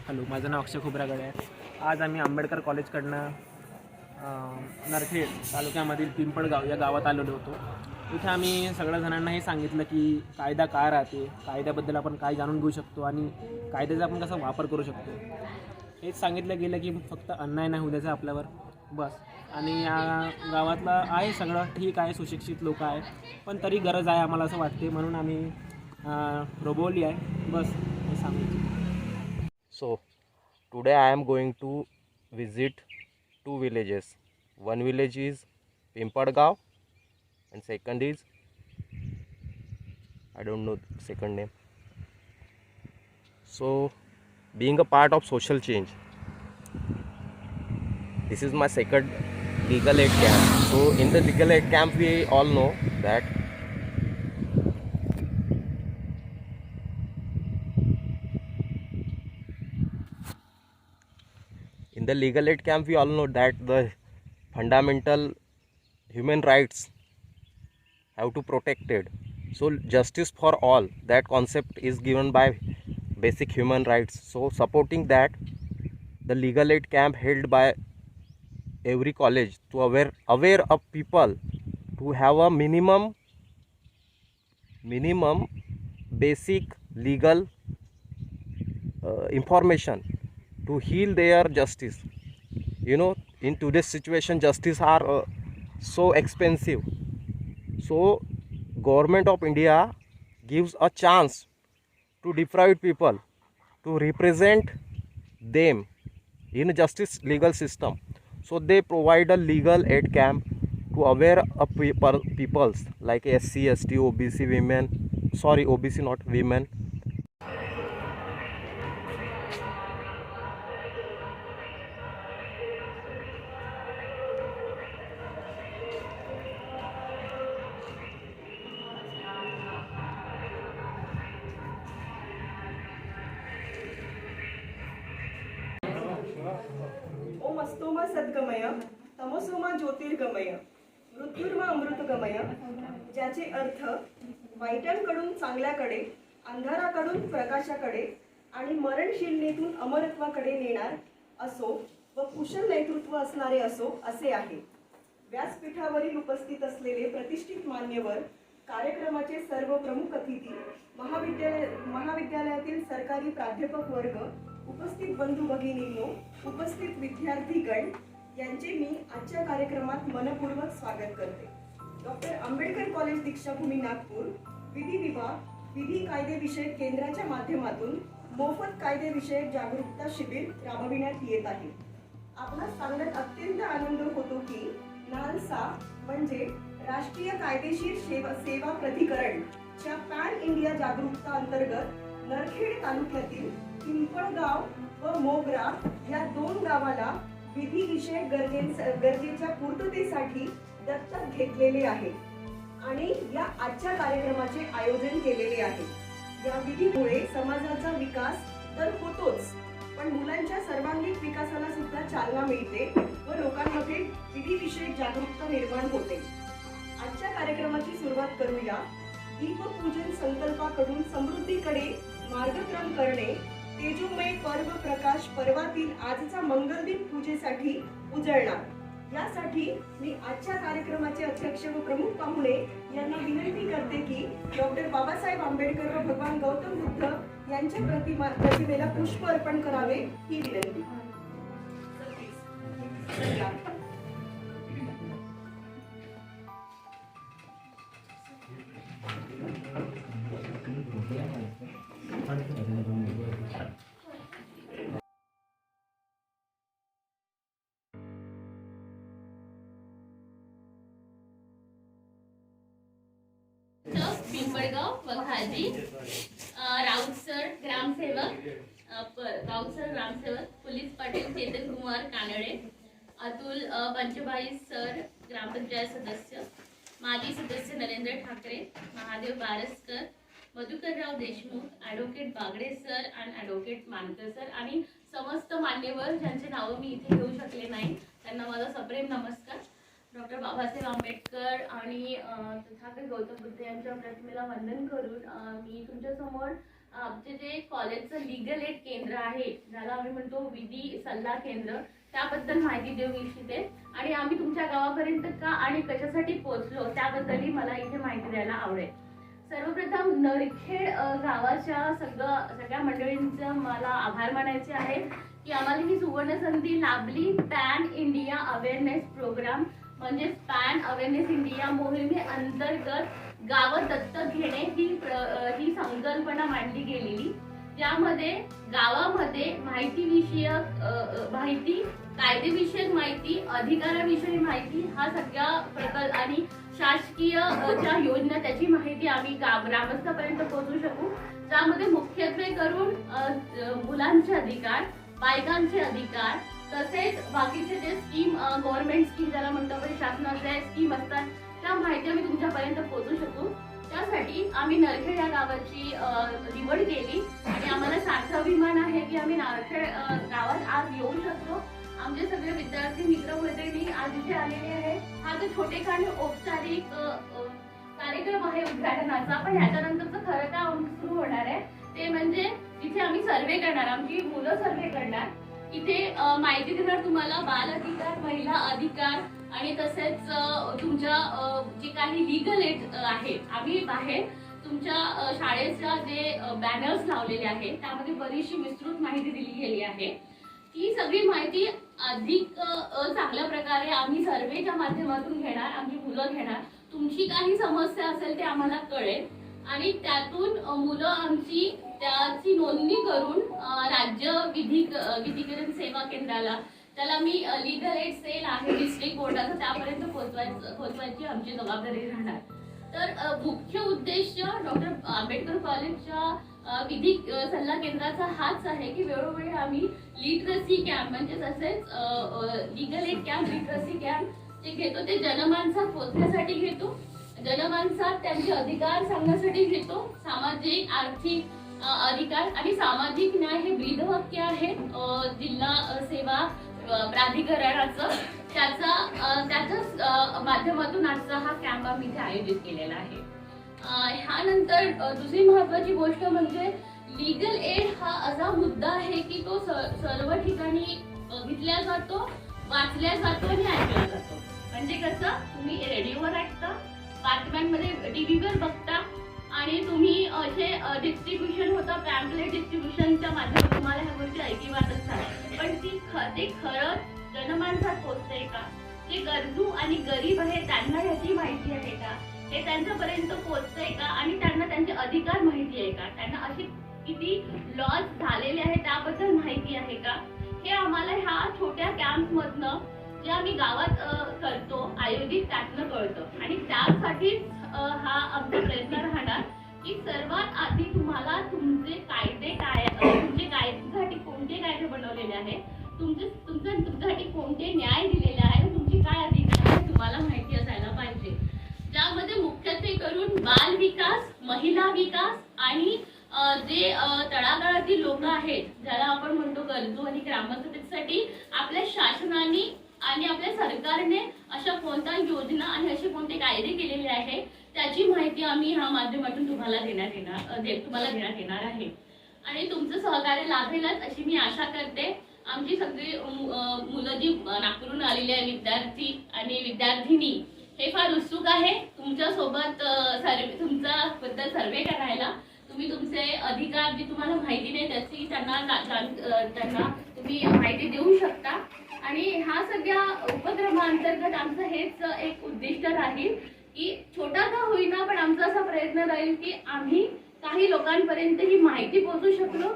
Hello, माझं नाव अक्षय खोब्रागडे आहे. आज आम्ही आंबेडकर कॉलेजकडनं नरखेड तालुक्यामधील पिंपळगाव या गावात आलेलो होतो. इथे आम्ही सगळ्या जणांना हे सांगितलं की कायदा काय राहते, कायद्याबद्दल आपण काय जाणून घेऊ शकतो आणि कायद्याचा आपण कसा वापर करू शकतो. हेच सांगितलं गेलं की फक्त अन्याय नाही होऊ द्यायचा आपल्यावर, बस. आणि या गावातलं आहे सगळं ठीक आहे, सुशिक्षित लोक आहे, पण तरी गरज आहे आम्हाला असं वाटते, म्हणून आम्ही रोबवली आहे, बस हे सांगायचं. So today I am going to visit two villages. One village is Pimpadgaon and second is I don't know the second name. So being a part of social change, this is my second legal aid camp. So in the legal aid camp we all know that in the legal aid camp we all know that the fundamental human rights have to protected. So justice for all, that concept is given by basic human rights. So supporting that, the legal aid camp held by every college to aware of people to have a minimum basic legal information to heal their justice. In today's situation justice are so expensive. So government of India gives a chance to deprived people to represent them in justice legal system. So they provide a legal aid camp to aware of peoples like SC, ST, OBC women, sorry, OBC not women. ओम अस्तोमा सद्गमय, तमसोमा ज्योतिर्गमय, मृत्युर्मा अमृतगमय, ज्याचे अर्थ वाईटांकडून चांगल्याकडे, अंधाराकडून प्रकाशाकडे आणि मरणशीलतेतून अमरत्वाकडे नेणार असो व कुशल नेतृत्व असणारे असो असे आहे. व्यासपीठावरील उपस्थित असलेले प्रतिष्ठित मान्यवर, कार्यक्रमाचे सर्व प्रमुख अतिथी, महाविद्यालयातील सरकारी प्राध्यापक वर्ग, उपस्थित बंधू भगिनींनो, उपस्थित विद्यार्थीगण यांचे मी आजच्या कार्यक्रमात मनपूर्वक स्वागत करते. डॉक्टर आंबेडकर कॉलेज दीक्षाभूमी नागपूर विधी विभाग विधी कायदेविषयक केंद्राच्या माध्यमातून मोफत कायदेविषयक जागरूकता शिबिर राबविण्यात येत आहे. आपणास सांगण्यात अत्यंत आनंद होतो की नालसा म्हणजे राष्ट्रीय कायदेशीर सेवा प्राधिकरण च्या पॅन इंडिया जागरूकता अंतर्गत नरखेड तालुक्यातील पिंपळगाव व मोगरा या दोन गावाला विधी विषयक गरजेच्या पूर्ततेसाठी दत्तक घेतलेले आहे आणि या आजच्या कार्यक्रमाचे आयोजन केलेले आहे. या विधीमुळे समाजाचा विकास तर होतोच, पण मुलांच्या सर्वांगीण विकासाला सुद्धा चालना मिळते व लोकांमध्ये विधी विषयक जागरूकता निर्माण होते. आजच्या कार्यक्रमाची सुरुवात करूया. दीपपूजन संकल्पाकडून समृद्धीकडे मार्गक्रम करणे, तेजोमय पर्व प्रकाश पर्वातील आजचा मंगलदीप पूजेसाठी उजळणार. यासाठी मी आजच्या कार्यक्रमाचे अध्यक्ष व प्रमुख पाहुणे यांना विनंती करते की डॉक्टर बाबासाहेब आंबेडकर व भगवान गौतम बुद्ध यांच्या प्रतिमेला पुष्प अर्पण करावे ही विनंती. पिंपळगाव वखाजी, राऊत सर ग्रामसेवक, पोलीस पाटील चेतन कुमार कानडे, अतुल पंचभाई सर ग्रामपंचायत सदस्य, माजी सदस्य नरेंद्र ठाकरे, महादेव बारसकर, मधुकरराव देशमुख, ॲडव्होकेट बागडे सर आणि ॲडव्होकेट मानकर सर आणि समस्त मान्यवर ज्यांचे नावं मी इथे घेऊ शकले नाही त्यांना माझा सप्रेम नमस्कार. डॉक्टर बाबासाहेब आंबेडकर आणि तथागत गौतम बुद्ध यांच्या प्रतिमेला वंदन करून मी तुमच्यासमोर आमचे जे कॉलेजचं लीगल एड केंद्र आहे, ज्याला आम्ही म्हणतो विधी सल्ला केंद्र, त्याबद्दल माहिती देऊ इच्छिते आणि आम्ही तुमच्या गावापर्यंत का आणि कशासाठी पोहोचलो त्याबद्दलही मला इथे माहिती द्यायला आवडेल. सर्वप्रथम नरखेड गावाच्या सगळ्या मंडळींचं मला आभार मानायचे आहे की आम्हाला ही सुवर्ण संधी लाभली. पॅन इंडिया अवेअरनेस प्रोग्राम म्हणजेच पॅन अवेअरनेस इंडिया मोहिमे अंतर्गत गावं दत्तक घेणे ही संकल्पना मांडली गेलेली, ज्यामध्ये गावामध्ये माहिती, कायदेविषयक माहिती, अधिकाराविषयी माहिती हा सगळ्या प्रकल्प आणि शासकीय ज्या योजना त्याची माहिती आम्ही ग्रामस्थापर्यंत पोहोचू शकू, ज्यामध्ये मुख्यत्वे करून मुलांचे अधिकार, बायकांचे अधिकार, तसेच बाकीचे जे स्कीम गव्हर्नमेंट स्कीम ज्याला म्हणतो आपण शासनाच्या स्कीम असतात त्या माहिती आम्ही तुमच्यापर्यंत पोहोचू शकू. त्यासाठी आम्ही नरखेड या गावाची निवड केली आणि आम्हाला सार्थ अभिमान आहे की आम्ही नरखेड गावात आज येऊ शकतो. आमचे सगळे विद्यार्थी मित्रमैत्रिणी आज इथे आलेले आहे. हा जो छोटेखानी औपचारिक कार्यक्रम आहे उद्घाटनाचा, पण ह्याच्यानंतरचं खरं काम सुरू होणार आहे ते म्हणजे तिथे आम्ही सर्वे करणार, आमची मुलं सर्वे करणार. इथे माहिती देणार तुम्हाला बाल अधिकार, महिला अधिकार आणि तसेच तुमच्या जे काही लीगल एड आहे. आम्ही बाहेर तुमच्या शाळेच्या जे बॅनर्स लावलेले आहेत त्यामध्ये बरीचशी विस्तृत माहिती दिली गेली आहे. ती सगळी माहिती अधिक चांगल्या प्रकारे आम्ही सर्वेच्या माध्यमातून घेणार, आमची मुलं घेणार. तुमची काही समस्या असेल ते आम्हाला कळेल आणि त्यातून मुलं आमची त्याची नोंदणी करून राज्य विधिकरण सेवा केंद्राला, त्याला मी लीगल एड सेल आहे डिस्ट्रिक्ट कोर्टाचं, त्यापर्यंत पोहोचवायची आमची जबाबदारी राहणार. तर मुख्य उद्देश डॉक्टर आंबेडकर कॉलेजच्या विधी सल्ला केंद्राचा हाच आहे की वेळोवेळी आम्ही लिटरसी कॅम्प म्हणजे तसेच legal aid camp, literacy camp जे घेतो ते जनमानसात पोहोचण्यासाठी घेतो, जनमानसात त्यांचे अधिकार सांगण्यासाठी घेतो. सामाजिक, आर्थिक अधिकार आणि सामाजिक न्याय हे ब्रीदवाक्य आहे जिल्हा सेवा प्राधिकरणाचं, त्याच्या माध्यमातून आजचा हा कॅम्प आम्ही इथे आयोजित केलेला आहे. ह्यानंतर दुसरी महत्वाची गोष्ट म्हणजे लीगल एड हा असा मुद्दा आहे की तो सर्व ठिकाणी बघितला जातो, वाचल्या जातो आणि ऐकला जातो. म्हणजे कसं, तुम्ही रेडिओवर ऐकता, बातम्यांमध्ये टीव्हीवर बघता आणि तुम्ही असे डिस्ट्रीब्युशन होतं, पॅम्पलेट डिस्ट्रीब्युशनच्या माध्यमातून तुम्हाला ह्या गोष्टी ऐकिवात असतात, पण ते खरंच जनमानसात पोहोचतंय का? जे गरजू आणि गरीब आहे त्यांना ह्याची माहिती आहे का? हे त्यांच्यापर्यंत पोहोचतंय का? आणि त्यांना त्यांचे अधिकार माहिती आहे का? त्यांना असे किती लॉज झालेले आहेत त्याबद्दल माहिती आहे का? हे आम्हाला ह्या छोट्या कॅम्प मधनं जे आम्ही गावात करतो आयोजित त्यातनं कळतं आणि त्यासाठी हा आमचा प्रयत्न राहणार की सर्वात आधी तुम्हाला तुमचे कायदे काय, तुमचे कायद्यासाठी कोणते कायदे बनवलेले आहेत, तुमच्यासाठी कोणते न्याय दिलेले आहेत, तुमचे काय अधिकार आहेत तुम्हाला माहिती असायला पाहिजे. ज्यामध्ये मुख्यत्वे करून बाल विकास, महिला विकास आणि जे तळागाळातील लोक आहेत ज्याला आपण म्हणतो गरजू आणि ग्रामपंचायतीसाठी आपल्या शासनाने आणि आपल्या सरकारने अशा कोणत्या योजना आणि असे कोणते कायदे केलेले आहेत त्याची माहिती आम्ही ह्या माध्यमातून तुम्हाला देण्यात येणार आहे आणि तुमचं सहकार्य लाभेलच अशी मी आशा करते. आमची सगळी मुलं जी नागपूरहून आलेली आहे विद्यार्थी आणि विद्यार्थिनी हे फार उत्सुक आहे तुमच्या सोबत तुमच्याबद्दल सर्वे करायला. तुम्ही तुमचे अधिकार जी तुम्हाला माहिती नाही त्याची त्यांना तुम्ही माहिती देऊ शकता आणि ह्या सगळ्या उपक्रमांतर्गत आमचं हेच एक उद्दिष्ट राहील की छोटा का होईना पण आमचा असा प्रयत्न राहील की आम्ही काही लोकांपर्यंत ही माहिती पोहोचू शकलो,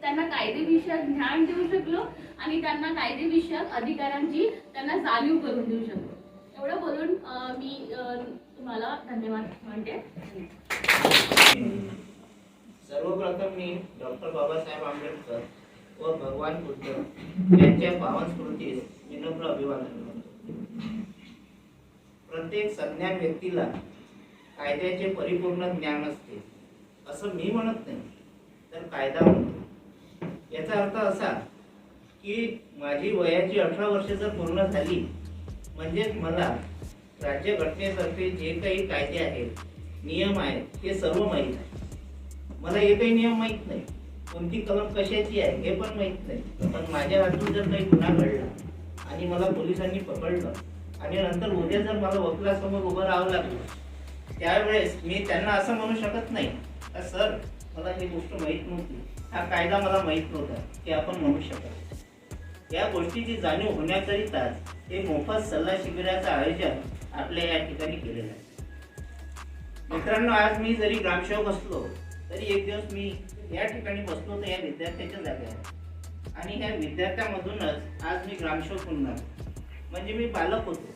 त्यांना कायदेविषयक ज्ञान देऊ शकलो आणि त्यांना कायदेविषयक अधिकारांची त्यांना जाणीव करून देऊ शकलो. एवढं बोलून मी तुम्हाला धन्यवाद म्हणते. सर्वप्रथम मी डॉक्टर बाबासाहेब आंबेडकर व भगवान बुद्ध यांच्या पावन स्मृतीस विनम्र अभिवादन करतो. प्रत्येक संज्ञान व्यक्तीला कायद्याचे परिपूर्ण ज्ञान असते असं मी म्हणत नाही, तर कायदा म्हणतो. याचा अर्थ असा की माझी वयाची 18 वर्षे जर पूर्ण झाली म्हणजेच मला राज्यघटनेतर्फे जे काही कायदे आहेत, नियम आहेत हे सर्व माहीत आहे. मला एकही नियम माहीत नाही, कोणती कलम कशाची आहे हे पण माहीत नाही. पण माझ्या हातून जर काही गुन्हा घडला आणि मला पोलिसांनी पकडलं आणि नंतर उद्या जर मला वकिलासमोर उभं राहावं लागलं, त्यावेळेस मी त्यांना असं म्हणू शकत नाही का सर मला ही गोष्ट माहीत नव्हती, हा कायदा मला माहीत नव्हता, हे आपण म्हणू शकत. या गोष्टीची जाणीव होण्याकरिताच हे मोफत सल्ला शिबिराचं आयोजन आपल्या या ठिकाणी केलेलं आहे. मित्रांनो, आज मी जरी ग्रामसेवक असलो तरी एक दिवस मी या ठिकाणी बसलो तर या विद्यार्थ्याच्या जागी आहे आणि ह्या विद्यार्थ्यामधूनच आज मी ग्रामसेवक होणार. म्हणजे मी बालक होतो,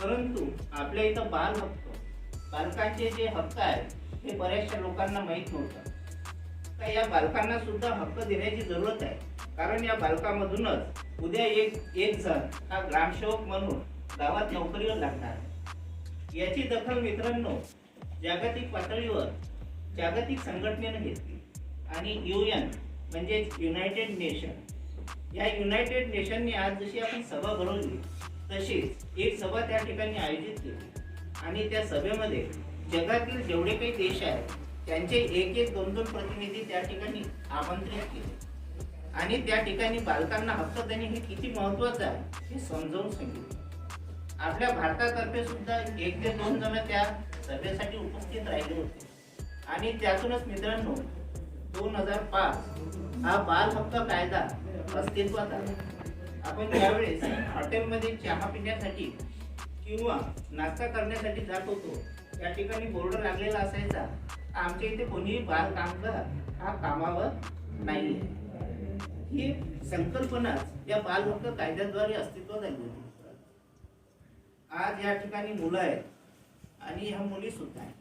परंतु आपल्या इथं बाल हक्क, बालकांचे जे हक्क आहेत हे बऱ्याचशा लोकांना माहीत नव्हतं. तर या बालकांना सुद्धा हक्क देण्याची जरूरत आहे, कारण या बालकामधूनच उद्या एक जण हा ग्रामसेवक म्हणून गावात नोकरीवर लागणार. याची दखल मित्रांनो जागतिक पातळीवर जागतिक संघटनेनं घेतली आणि UN म्हणजे युनायटेड नेशन, या युनायटेड नेशनने आज जशी आपण सभा भरवली तशीच एक सभा त्या ठिकाणी आयोजित केली आणि त्या सभेमध्ये जगातील जेवढे काही देश आहेत त्यांचे एक 2 प्रतिनिधी त्या ठिकाणी आमंत्रित केले आणि त्या ठिकाणी बालकांना हक्क देणे हे किती महत्त्वाचं आहे हे समजावून सांगितलं. आपल्या भारतातर्फे सुद्धा 1 ते 2 जण त्या सभेसाठी उपस्थित राहिले होते आणि त्यातूनच मित्रांनो 2005 हा बाल हक्क कायदा अस्तित्वात आला. आपण ज्यावेळेस हॉटेलमध्ये चहा पिण्यासाठी किंवा नाश्ता करण्यासाठी जात होतो त्या ठिकाणी बोर्ड लागलेला असायचा, आमच्या इथे कोणीही बाल कामगार हा कामावर नाही. ही संकल्पनाच या बाल हक्क कायद्याद्वारे अस्तित्वात आली होती. आज या ठिकाणी मुलं आहेत आणि ह्या मुली सुद्धा आहेत.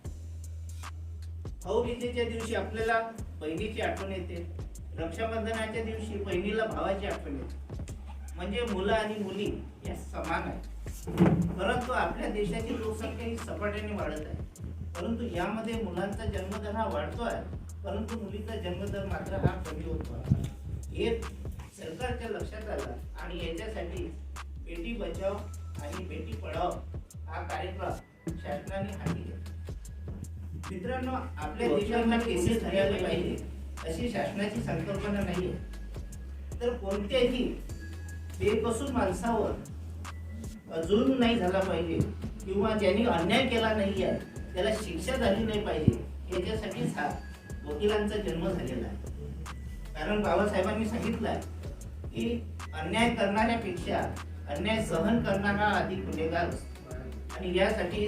भाऊबीजेच्या दिवशी आपल्याला बहिणीची आठवण येते, रक्षाबंधनाच्या दिवशी बहिणीला भावाची आठवण येते. म्हणजे मुलं आणि मुली या समान आहेत. परंतु आपल्या देशाची लोकसंख्या ही झपाट्याने वाढत आहे, परंतु यामध्ये मुलांचा जन्मदर हा वाढतो आहे, परंतु मुलीचा जन्मदर मात्र हा कमी होतो आहे. हे सरकारच्या लक्षात आलं आणि याच्यासाठी बेटी बचाव आणि बेटी पढाव हा कार्यक्रम शासनाने हाती घेतला. मित्रांनो, आपल्या देशाला केसेस झाले पाहिजे अशी शासनाची संकल्पना नाहीये, तर कोणत्याही बेकसूर माणसावर जुलूम नाही झाला पाहिजे किंवा ज्यांनी अन्याय केला नाही आहे त्याला शिक्षा झाली नाही पाहिजे, याच्यासाठीच हा वकिलांचा जन्म झालेला आहे. कारण बाबासाहेबांनी सांगितलं आहे की अन्याय करणाऱ्यापेक्षा अन्याय सहन करणारा अधिक गुन्हेगार असतो आणि यासाठी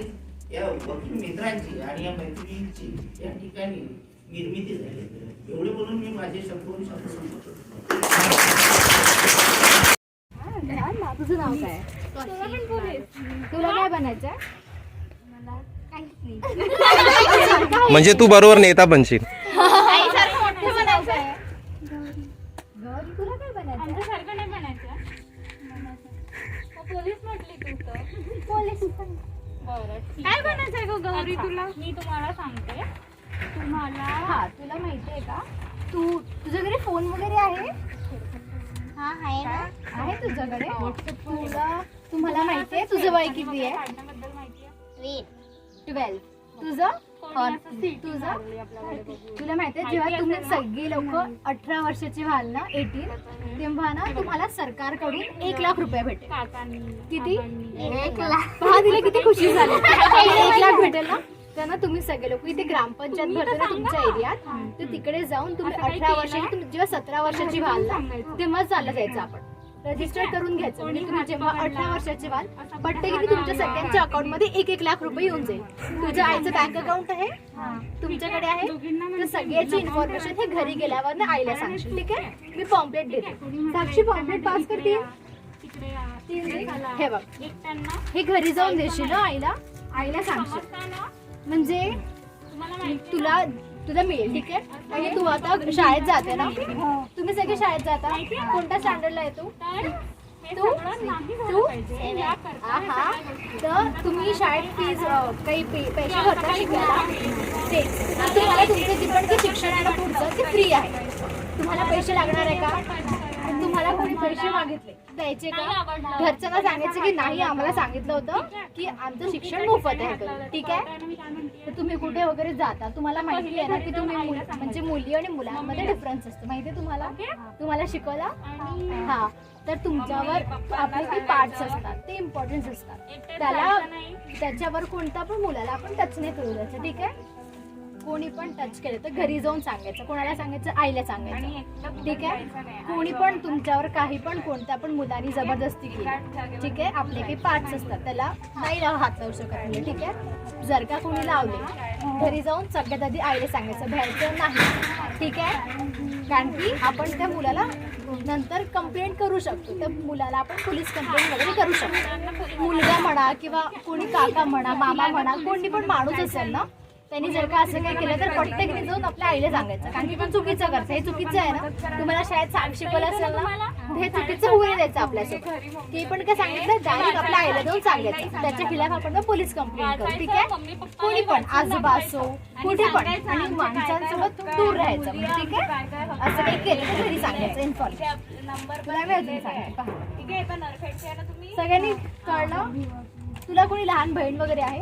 या वकील मित्रांची आणि या मैत्रिणींची या ठिकाणी निर्मिती झाली. एवढे बोलून मी माझे शब्द संपवतो. तुझं नाव काय? तुला काय बनायचं? म्हणजे तू बरोबर नेता बनशील. गौरी तुला काय बनायचं? आमच्यासारखं नाही बनायचं. पोलीस म्हटली तू तर. पोलीस. बरं, ठीक काय आहे. बनायचंय गं गौरी अच्छा, तुला? मी तुम्हाला सांगते. तुम्हाला हा, तुला माहितीये का तुझ्या घरी फोन वगैरे आहे? हा आहे ना. आहे तुझ्याकडे? तुम्हाला माहितीये तुझं वय किती आहे? काढण्याबद्दल माहिती आहे. 12. तुझं? कोणी असं सीटी तुझं? मारली आपल्याकडे बघून. तुला माहितीये जेव्हा तुम्ही सगळी लोक 18 वर्षाची व्हाल ना, 18, तेव्हा ना तुम्हाला सरकारकडून 1 लाख रुपये भेटेल. काकांनी किती? काकांनी 1 लाख. पहा तिला किती खुशी झाली. 1 लाख भेटेल ना. तर ना तुम्ही सगळे लोक इथे ग्रामपंचायत भरते ना तुमच्या एरियात, तर तिकडे जाऊन तुम्ही 18 वर्षाची, तुम्ही जेव्हा 17 वर्षाची व्हाल ना तेव्हा चाललं जायचं. आपण रजिस्टर करून घ्यायचं. म्हणजे तुम्ही जेव्हा 18 वर्षाचे व्हाल प्रत्येकी तुमच्या सगळ्यांच्या अकाउंटमध्ये 1-1 लाख रुपये येऊन जाईल. तुझ्या आईचं बँक अकाउंट आहे तुमच्याकडे आहे, तर सगळ्याची इन्फॉर्मेशन हे घरी गेल्यावर ना आईला सांगशील. ठीक आहे? मी पॉम्पलेट देते. साक्षी पॉम्पलेट पास करते. तिकडे या. हे बघ, एकट्यांना हे घरी जाऊन देशील ना आईला सांगशील. समजतं ना. म्हणजे तुम्हाला माहिती तुला मिळेल. ठीक आहे? आणि तू आता शाळेत जाते ना, तुम्ही सगळे शाळेत जाता. कोणत्या स्टँडर्डला आहे तू? तर हे तू? सगळं नाही झालं तू? पाहिजे. या करता हे हा, सगळ्या गोष्टी. तर तुम्ही शाळेत फीज काही पैसे भरता शिकायला ते तुम्हाला तुमचं जे पण काही शिक्षण आहे ना पुढचं ते फ्री आहे. तुम्हाला पैसे लागणार आहे का? तुम्हाला तुम्हाला कोणी पैसे मागितले द्यायचे नाही का? आवडलं. घरच्यांना सांगायचं की नाही, आम्हाला सांगितलं होतं की आमचं शिक्षण मोफत आहे करून. ठीक आहे? मी काय म्हणते तर तुम्ही कुठे वगैरे जाता, तुम्हाला माहिती आहे ना की तुम्ही म्हणजे मुली आणि मुलांमध्ये डिफरन्स असतो, माहिती आहे तुम्हाला? तुम्हाला शिकवलं? आणि हा. तर तुमच्यावर आपले काही पार्ट्स असतात, ते इम्पॉर्टन्स असतात. त्याला त्याच्यावर कोणत्या पण मुलाला आपण टच नाही करू द्यायचं. ठीक आहे? कोणी पण टच केलं तर घरी जाऊन सांगायचं. कोणाला सांगायचं? आईला सांगायचं. ठीक आहे? कोणी पण तुमच्यावर काही पण कोणत्या पण मुलांनी जबरदस्ती केली, ठीक आहे, आपले काही पार्ट्स असतात त्याला नाही हात लावू शकत नाही. ठीक आहे? जर का कोणी लावले, घरी जाऊन सगळ्यात आधी आईला सांगायचं, भ्यायचं नाही. ठीक आहे? कारण की आपण त्या मुलाला नंतर कंप्लेंट करू शकतो. त्या मुलाला आपण पोलीस कंप्लेंट वगैरे करू शकतो. मुलगा म्हणा किंवा कोणी काका म्हणा, मामा म्हणा, कोणी पण माणूस असेल ना, त्यांनी जर का असं काही केलं तर प्रत्येकाने जाऊन आपल्या आईला सांगायचं. कारण की पण चुकीचं करतं, हे चुकीचं आहे ना. तुम्हाला शाळेत शिकवलं असेल ना, हे चुकीचं होऊ नये द्यायचं आपल्यासोबत. ते पण काय सांगितलं, डायरेक्ट आपल्या आईला जाऊन सांगायचं. त्याच्या खिलाफ आपण पोलीस कंप्लेंट करू. ठीक आहे? कोणी पण, आजोबा असो, कुठे पण, आणि माणसांसोबत दूर राहायचं. म्हणजे ठीक आहे? असं काही केलं तर घरी सांगायचं. इन्फॉर्म तुला वेळ सांगायचं. सगळ्यांनी कळलं? तुला कोणी लहान बहीण वगैरे आहे?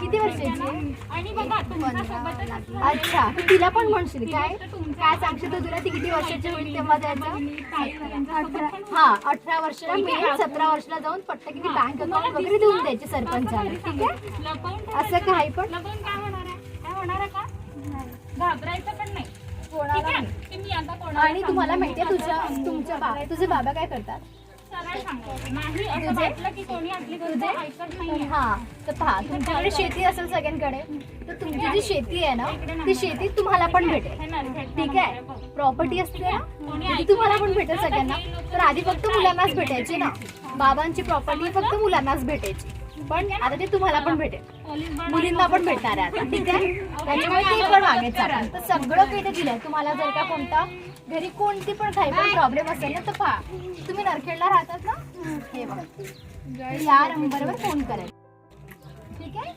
किती वर्षाची आहे? आणि बघा तुमच्यासोबतच असलं अच्छा, तू तिला पण म्हणशील काय? काय सांगशील तू? तुला ती किती वर्षाची होईल तेव्हा द्यायचं? हा, 18 वर्षाला मी 17 वर्षाला जाऊन पट्ट किती बँक अकाउंट वगैरे देऊन द्यायचे सरपंचाला. ठीक आहे? लपवून असं काही पण लपवून काय होणार आहे? काय होणार आहे का? घाबरायचं पण नाही. कोणाला ठीक आहे? नाही. की मी आता कोणाला आणि तुम्हाला माहितीये तुझे बाबा काय करतात? सरळ सांगायचं नाही असं वाटलं की कोणी आपली गोष्ट ऐकत नाहीये. हा, तर पहा, तुमच्याकडे शेती असेल सगळ्यांकडे, तर तुमची जी शेती आहे ना, ती शेती तुम्हाला पण भेटेल. हे नरखेडचं ठीक मंदिर आहे? बघ. प्रॉपर्टी असते ना, ती तुम्हाला पण भेटेल सगळ्यांना. तर आधी फक्त मुलांनाच भेटायची ना, बाबांची प्रॉपर्टी फक्त मुलांनाच भेटायची, पण आता ते तुम्हाला पण भेटेल, मुलींना पण भेटणार आहे आता. ठीक आहे? त्याच्यामुळे ते पण मागायचं आपण. तर सगळं काही ते दिलंय तुम्हाला. जर का कोणता घरी कोणती पण काही पण प्रॉब्लेम असेल ना, तर पहा, तुम्ही नरखेडला राहतात ना, हे बघा, या नंबरवर फोन करायचा. ठीक आहे?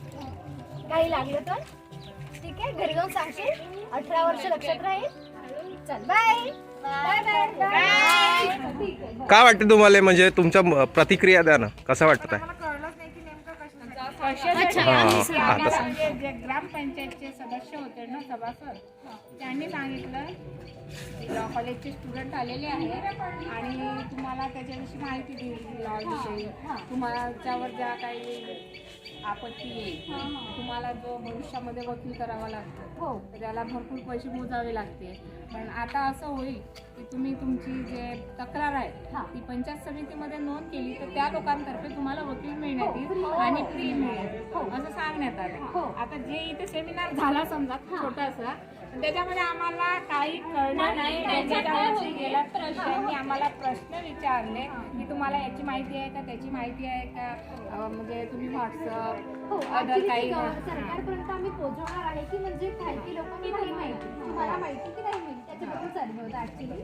काही लागलं तर ठीक आहे, घरी जाऊन सांगशील. 18 वर्ष लक्षात राहील. चल, बाय बाय बाय बाय. काय वाटते तुम्हाला? म्हणजे तुमच्या प्रतिक्रिया द्या ना, कसं वाटत आहे? जे ग्रामपंचायतचे सदस्य होते ना, सभासद, त्यांनी सांगितलं लॉ कॉलेजचे स्टुडंट आलेले आहेत आणि तुम्हाला त्याच्याविषयी माहिती दिली, लॉविषयी तुम्हाला त्यावर ज्या काही आपत्ती येईल, तुम्हाला जो भविष्यामध्ये वकील करावा लागतो, तर त्याला भरपूर पैसे मोजावे लागते. पण आता असं होईल की तुम्ही तुमची जे तक्रार आहे ती पंचायत समितीमध्ये नोंद केली तर त्या लोकांतर्फे तुम्हाला वकील मिळण्यात येईल आणि फ्री मिळेल असं सांगण्यात आलं. आता जे इथे सेमिनार झाला समजा छोटासा, त्याच्यामध्ये आम्हाला काही कळलं नाही. त्याच्यावरती गेला त्यांनी आम्हाला प्रश्न विचारले की तुम्हाला याची माहिती आहे का, त्याची माहिती आहे का, म्हणजे तुम्ही व्हॉट्सअप अदर काही. सरकारपर्यंत आम्ही पोहोचवणार आहे की म्हणजे काही लोकांनी नाही माहिती, तुम्हाला माहिती की नाही माहिती, त्याच्याबद्दल सर्वे होता ऍक्च्युली.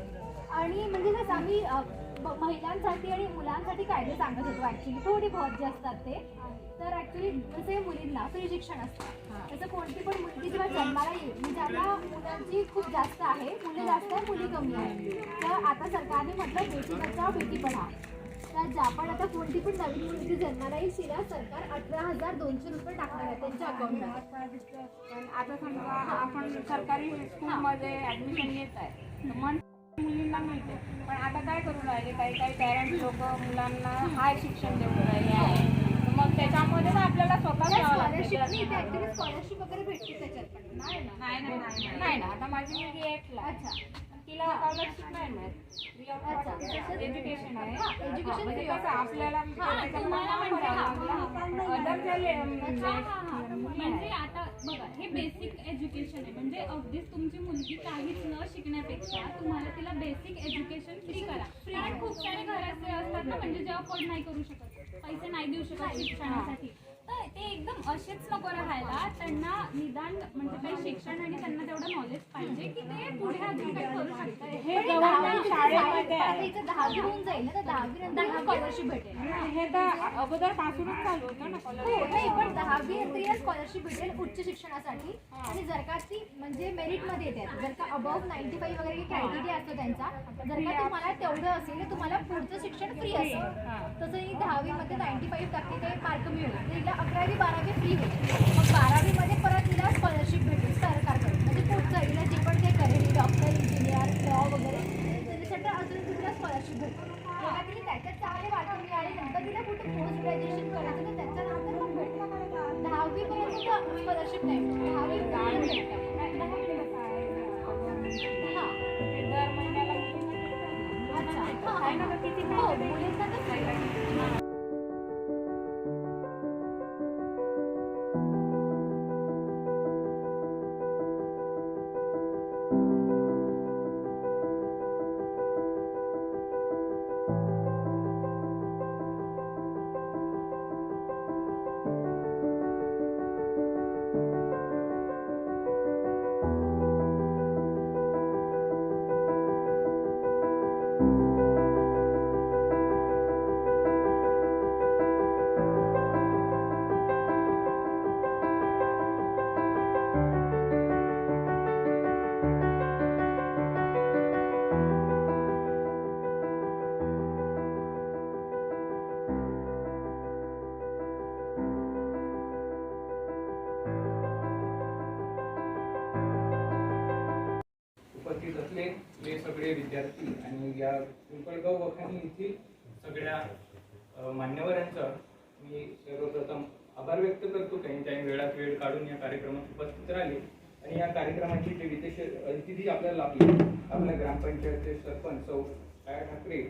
आणि म्हणजे जसं आम्ही महिलांसाठी आणि मुलांसाठी कायदे सांगत होतो ऍक्च्युली, थोडी बहुत जे असतात ते. तर ऍक्च्युली जसे मुलींना फ्री शिक्षण असतं, तसं कोणती पण मुलगी जेव्हा जन्माला येईल, म्हणजे आता मुलांची खूप जास्त आहे, मुली जास्त आहे, मुली कमी आहे. तर आता सरकारने म्हटलं बेटी बचाव बेटी पढाव. तर ज्या पण आता कोणती पण नवीन मुलगी जन्माला येईल, तिला सरकार 18,200 रुपये टाकणार आहे त्यांच्या अकाउंटला. पण आता समजा आपण सरकारी स्कूलमध्ये ऍडमिशन घेत आहे तर मन मुलींना मिळते. पण आता काय करू राहिले, काही पॅरेंट्स लोक मुलांना हाय शिक्षण देऊन राहिले आहे, मग त्याच्यामध्ये ना आपल्याला स्वतः स्कॉलरशिप वगैरे भेटते त्याच्यात पण नाही ना. आता माझी मुलगी 1 लाख, तिला स्कॉलरशिप नाही मिळत, एज्युकेशन आहे. म्हणजे कसं आपल्याला अदर झाले म्हणजे आता बघा, हे बेसिक एज्युकेशन आहे. म्हणजे अगदीच तुमची मुलगी काहीच न शिकण्यापेक्षा तुम्हाला तिला बेसिक एज्युकेशन फ्री करा. कारण खूप सारे घराचे असतात ना, म्हणजे जे अफोर्ड नाही करू शकत, पैसे नाही देऊ शकत शिक्षणासाठी, तर ते एकदम असेच नको राहायला. त्यांना निदान म्हणजे काही शिक्षण आणि त्यांना तेवढं नॉलेज पाहिजे की ते पुढे अजून काही करू शकतात. हे शाळेमध्ये आता आहे. इथे 10वी होऊन जाईल ना, तर 10वी नंतर स्कॉलरशिप भेटेल. हे तर अगोदर पासूनच चालू होतं ना हो स्कॉलरशिप. नाही, पण 10वी नंतर स्कॉलरशिप भेटेल उच्च शिक्षणासाठी. आणि जर का ती म्हणजे मेरिटमध्ये येते, जर का अबव्ह 95 वगैरे क्रायटेरिया असतो त्यांचा, जर का तुम्हाला तेवढं असेल तर तुम्हाला पुढचं शिक्षण फ्री असेल. तसं ही 10वीमध्ये 95% काही मार्क मिळवले तर हिला 11वी 12वी फ्री होईल. मग 12वीमध्ये परत हिला स्कॉलरशिप भेटेल सरकारकडून. म्हणजे पुढचं हिला जे पण काही करेल, डॉक्टर, इंजिनियर, लॉ वगैरे त्याच्यासाठी अजून तिला स्कॉलरशिप भेटेल. जेव्हा तिला त्याच्यात चांगले मार्क मिळाले नंतर तिला कुठे पोस्ट ग्रॅज्युएशन करायचं तर त्याच्यानंतर मग भेटेल. 10वी पर्यंत स्कॉलरशिप नाही भेटत. 10वी पर्यंत भेटतं. हां दर महिन्याला अच्छा आहे ना, तर किती हो मुलींना तर free आहे. उपस्थित असलेले सगळे विद्यार्थी आणि या पिंपळगाव वखानी येथील सगळ्या मान्यवरांचा मी सर्वप्रथम आभार व्यक्त करतो. त्यांच्या वेळात वेळ काढून या कार्यक्रमात उपस्थित राहिले आणि या कार्यक्रमाची जे विशेष अतिथी आपल्याला लाभली, आपल्या ग्रामपंचायतचे सरपंच सौ छाया ठाकरे